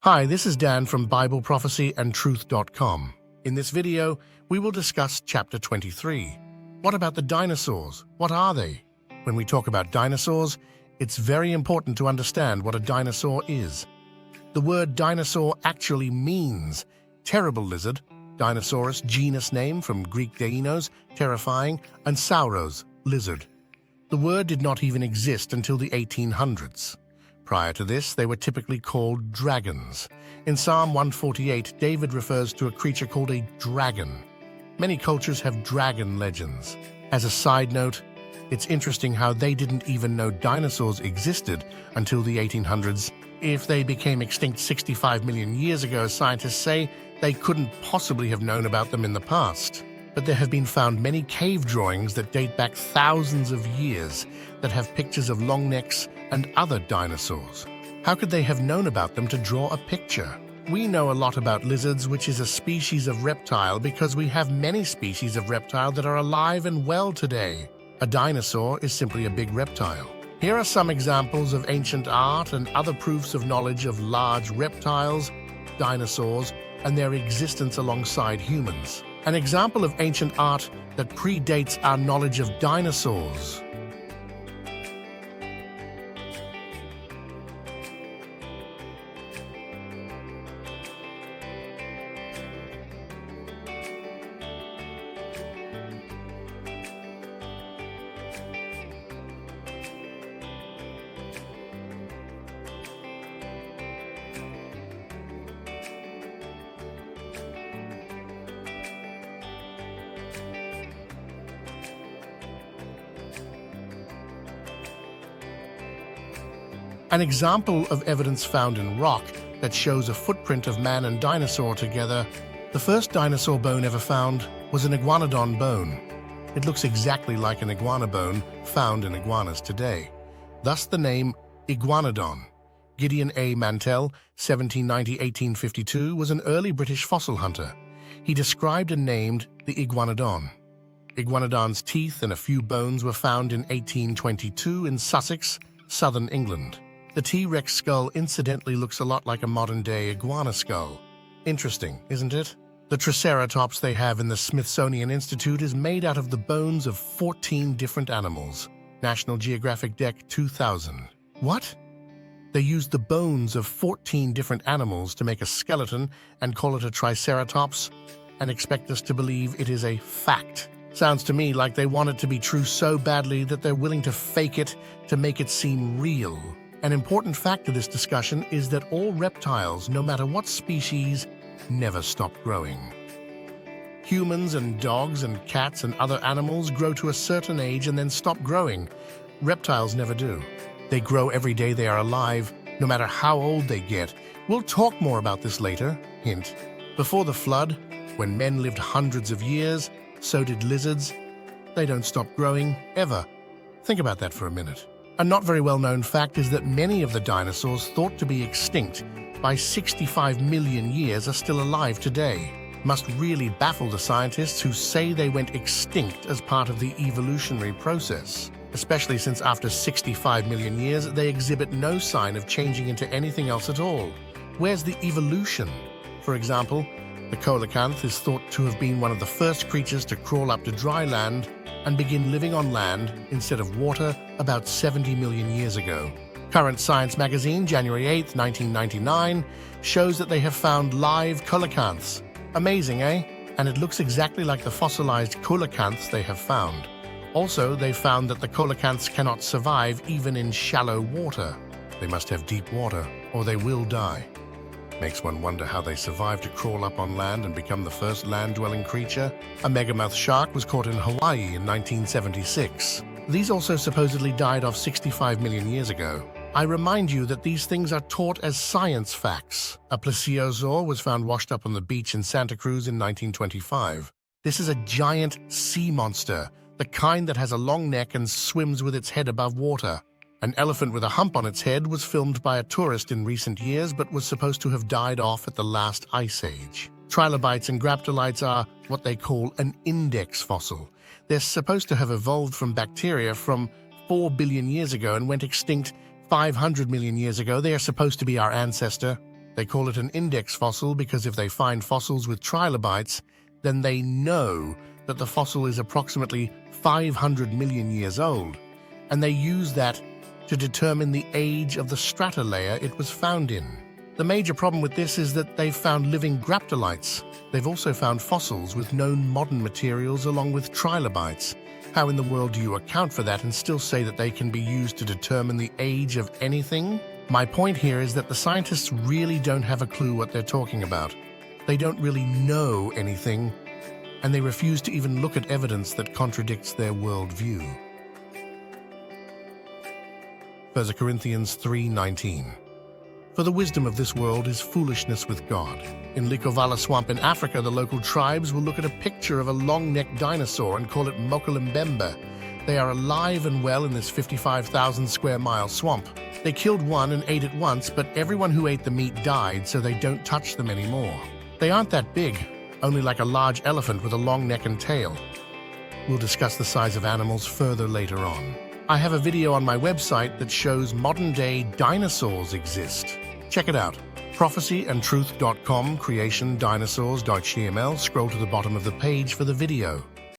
Hi, this is Dan from BibleProphecyandTruth.com. In this video, we will discuss Chapter 23. What about the dinosaurs? What are they? When we talk about dinosaurs, it's very important to understand what a dinosaur is. The word dinosaur actually means terrible lizard, Dinosaurus, genus name from Greek deinos, terrifying, and sauros, lizard. The word did not even exist until the 1800s. Prior to this, they were typically called dragons. In Psalm 148, David refers to a creature called a dragon. Many cultures have dragon legends. As a side note, it's interesting how they didn't even know dinosaurs existed until the 1800s. If they became extinct 65 million years ago, scientists say they couldn't possibly have known about them in the past. But there have been found many cave drawings that date back thousands of years that have pictures of long necks and other dinosaurs. How could they have known about them to draw a picture? We know a lot about lizards, which is a species of reptile, because we have many species of reptile that are alive and well today. A dinosaur is simply a big reptile. Here are some examples of ancient art and other proofs of knowledge of large reptiles, dinosaurs, and their existence alongside humans. An example of ancient art that predates our knowledge of dinosaurs. An example of evidence found in rock that shows a footprint of man and dinosaur together. The first dinosaur bone ever found was an Iguanodon bone. It looks exactly like an iguana bone found in iguanas today. Thus the name Iguanodon. Gideon A. Mantell, 1790–1852, was an early British fossil hunter. He described and named the Iguanodon. Iguanodon's teeth and a few bones were found in 1822 in Sussex, southern England. The T-Rex skull incidentally looks a lot like a modern-day iguana skull. Interesting, isn't it? The Triceratops they have in the Smithsonian Institute is made out of the bones of 14 different animals. National Geographic Deck 2000. What? They used the bones of 14 different animals to make a skeleton and call it a Triceratops and expect us to believe it is a fact. Sounds to me like they want it to be true so badly that they're willing to fake it to make it seem real. An important fact of this discussion is that all reptiles, no matter what species, never stop growing. Humans and dogs and cats and other animals grow to a certain age and then stop growing. Reptiles never do. They grow every day they are alive, no matter how old they get. We'll talk more about this later. Hint. Before the flood, when men lived hundreds of years, so did lizards. They don't stop growing, ever. Think about that for a minute. A not very well-known fact is that many of the dinosaurs thought to be extinct by 65 million years are still alive today. Must really baffle the scientists who say they went extinct as part of the evolutionary process, especially since after 65 million years they exhibit no sign of changing into anything else at all. Where's the evolution? For example, the coelacanth is thought to have been one of the first creatures to crawl up to dry land and begin living on land instead of water about 70 million years ago. Current Science magazine, January 8, 1999, shows that they have found live coelacanths. Amazing, eh? And it looks exactly like the fossilized coelacanths they have found. Also, they found that the coelacanths cannot survive even in shallow water. They must have deep water, or they will die. Makes one wonder how they survived to crawl up on land and become the first land-dwelling creature. A megamouth shark was caught in Hawaii in 1976. These also supposedly died off 65 million years ago. I remind you that these things are taught as science facts. A plesiosaur was found washed up on the beach in Santa Cruz in 1925. This is a giant sea monster, the kind that has a long neck and swims with its head above water. An elephant with a hump on its head was filmed by a tourist in recent years but was supposed to have died off at the last ice age. Trilobites and graptolites are what they call an index fossil. They're supposed to have evolved from bacteria from 4 billion years ago and went extinct 500 million years ago. They are supposed to be our ancestor. They call it an index fossil because if they find fossils with trilobites, then they know that the fossil is approximately 500 million years old, and they use that to determine the age of the strata layer it was found in. The major problem with this is that they've found living graptolites. They've also found fossils with known modern materials along with trilobites. How in the world do you account for that and still say that they can be used to determine the age of anything? My point here is that the scientists really don't have a clue what they're talking about. They don't really know anything, and they refuse to even look at evidence that contradicts their worldview. 1 Corinthians 3:19. For the wisdom of this world is foolishness with God. In Likovala swamp in Africa, the local tribes will look at a picture of a long-necked dinosaur and call it Mokolembembe. They are alive and well in this 55,000 square mile swamp. They killed one and ate it once, but everyone who ate the meat died, so they don't touch them anymore. They aren't that big, only like a large elephant with a long neck and tail. We'll discuss the size of animals further later on. I have a video on my website that shows modern-day dinosaurs exist. Check it out. prophecyandtruth.com, creation dinosaurs.html. Scroll to the bottom of the page for the video.